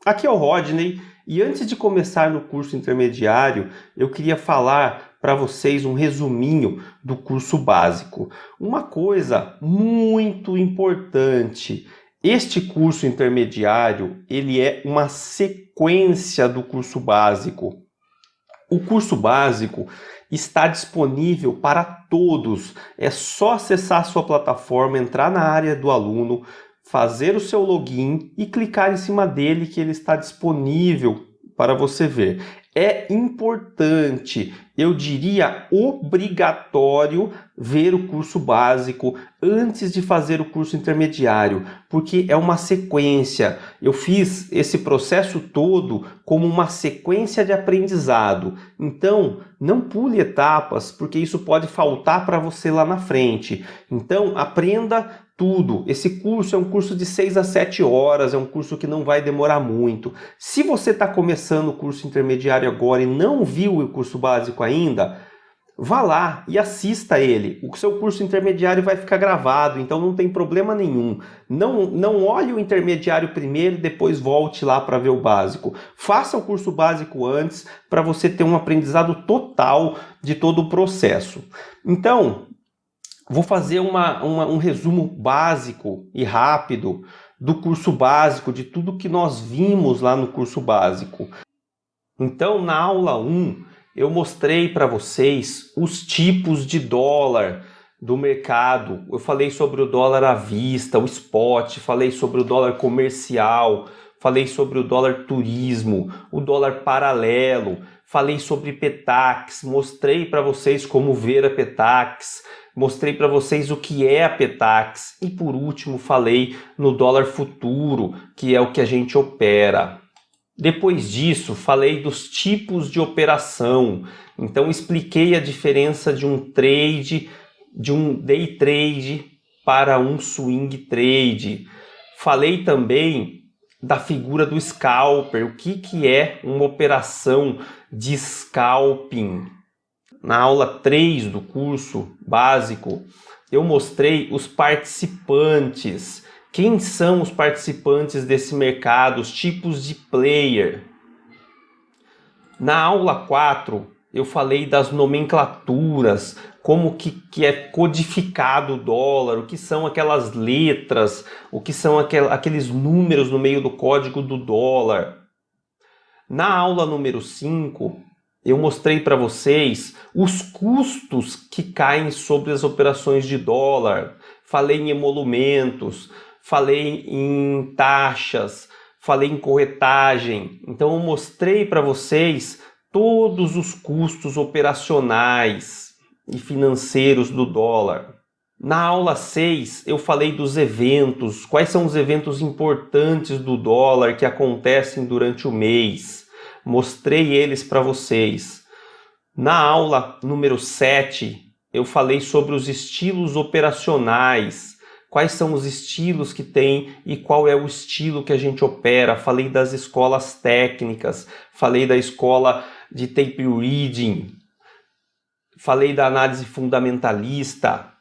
Aqui é o Rodney e antes de começar no curso intermediário, eu queria falar para vocês um resuminho do curso básico. Uma coisa muito importante, este curso intermediário, ele é uma sequência do curso básico. O curso básico está disponível para todos. É só acessar a sua plataforma, entrar na área do aluno, fazer o seu login e clicar em cima dele que ele está disponível para você ver. É importante, eu diria obrigatório, ver o curso básico antes de fazer o curso intermediário, porque é uma sequência. Eu fiz esse processo todo como uma sequência de aprendizado. Então, não pule etapas, porque isso pode faltar para você lá na frente. Então, aprenda tudo. Esse curso é um curso de 6 a 7 horas, é um curso que não vai demorar muito. Se você está começando o curso intermediário agora e não viu o curso básico ainda, vá lá e assista ele. O seu curso intermediário vai ficar gravado, então não tem problema nenhum. Não olhe o intermediário primeiro e depois volte lá para ver o básico. Faça o curso básico antes para você ter um aprendizado total de todo o processo. Então, vou fazer um resumo básico e rápido do curso básico, de tudo que nós vimos lá no curso básico. Então, na aula 1, eu mostrei para vocês os tipos de dólar do mercado. Eu falei sobre o dólar à vista, o spot, falei sobre o dólar comercial, falei sobre o dólar turismo, o dólar paralelo, falei sobre Petax, mostrei para vocês como ver a Petax, mostrei para vocês o que é a Petax e por último falei no dólar futuro, que é o que a gente opera. Depois disso, falei dos tipos de operação. Então, expliquei a diferença de um trade, de um day trade para um swing trade. Falei também da figura do scalper, o que é uma operação de scalping. Na aula 3 do curso básico, eu mostrei os participantes. Quem são os participantes desse mercado, os tipos de player? Na aula 4, eu falei das nomenclaturas, como que é codificado o dólar, o que são aquelas letras, o que são aqueles números no meio do código do dólar. Na aula número 5, eu mostrei para vocês os custos que caem sobre as operações de dólar. Falei em emolumentos, falei em taxas, falei em corretagem. Então eu mostrei para vocês todos os custos operacionais e financeiros do dólar. Na aula 6 eu falei dos eventos, quais são os eventos importantes do dólar que acontecem durante o mês. Mostrei eles para vocês. Na aula número 7 eu falei sobre os estilos operacionais. Quais são os estilos que tem e qual é o estilo que a gente opera. Falei das escolas técnicas, falei da escola de tape reading, falei da análise fundamentalista.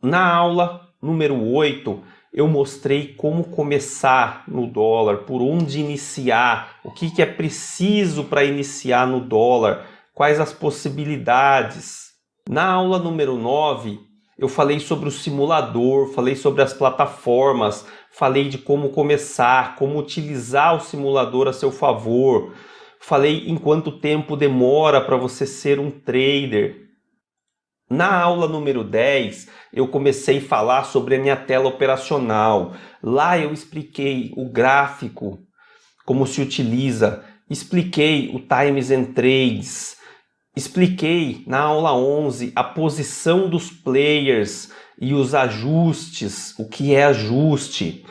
Na aula número 8, eu mostrei como começar no dólar, por onde iniciar, o que é preciso para iniciar no dólar, quais as possibilidades. Na aula número 9, eu falei sobre o simulador, falei sobre as plataformas, falei de como começar, como utilizar o simulador a seu favor, falei em quanto tempo demora para você ser um trader. Na aula número 10, eu comecei a falar sobre a minha tela operacional. Lá eu expliquei o gráfico, como se utiliza, expliquei o Times and Trades, expliquei na aula 11 a posição dos players e os ajustes, o que é ajuste.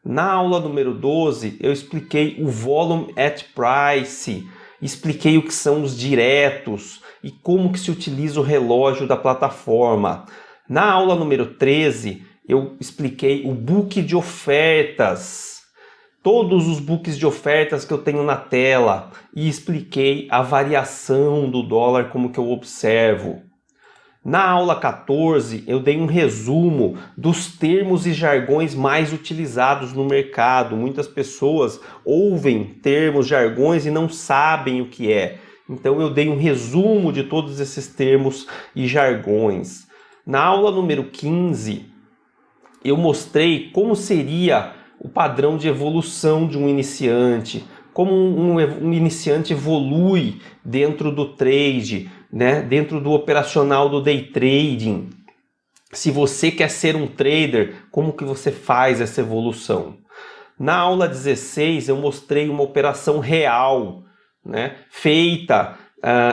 Na aula número 12, eu expliquei o Volume at Price, expliquei o que são os diretos e como que se utiliza o relógio da plataforma. Na aula número 13, eu expliquei o book de ofertas, todos os books de ofertas que eu tenho na tela e expliquei a variação do dólar, como que eu observo. Na aula 14, eu dei um resumo dos termos e jargões mais utilizados no mercado. Muitas pessoas ouvem termos, jargões e não sabem o que é. Então eu dei um resumo de todos esses termos e jargões. Na aula número 15, eu mostrei como seria o padrão de evolução de um iniciante, como um iniciante evolui dentro do trade, né? Dentro do operacional do day trading. Se você quer ser um trader, como que você faz essa evolução? Na aula 16 eu mostrei uma operação real, né? Feita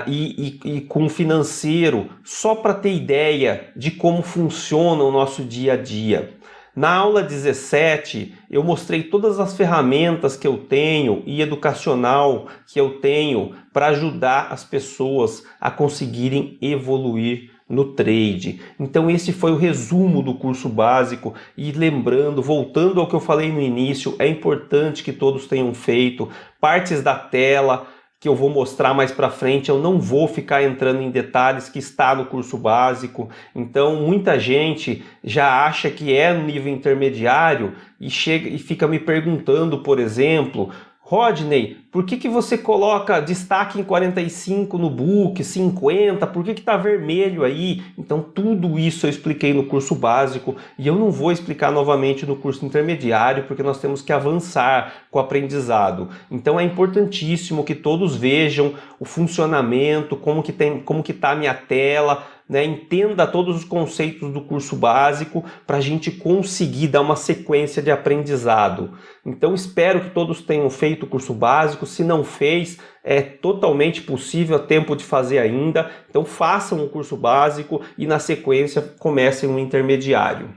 e com financeiro, só para ter ideia de como funciona o nosso dia a dia. Na aula 17, eu mostrei todas as ferramentas que eu tenho e educacional que eu tenho para ajudar as pessoas a conseguirem evoluir no trade. Então esse foi o resumo do curso básico. E lembrando, voltando ao que eu falei no início, é importante que todos tenham feito partes da tela que eu vou mostrar mais para frente. Eu não vou ficar entrando em detalhes que está no curso básico. Então muita gente já acha que é no nível intermediário e chega e fica me perguntando, por exemplo: Rodney, por que você coloca destaque em 45 no book, 50? Por que está vermelho aí? Então tudo isso eu expliquei no curso básico e eu não vou explicar novamente no curso intermediário, porque nós temos que avançar com o aprendizado. Então é importantíssimo que todos vejam o funcionamento, como que está a minha tela, né? Entenda todos os conceitos do curso básico para a gente conseguir dar uma sequência de aprendizado. Então espero que todos tenham feito o curso básico. Se não fez, é totalmente possível, há tempo de fazer ainda. Então façam o curso básico e na sequência comecem um intermediário.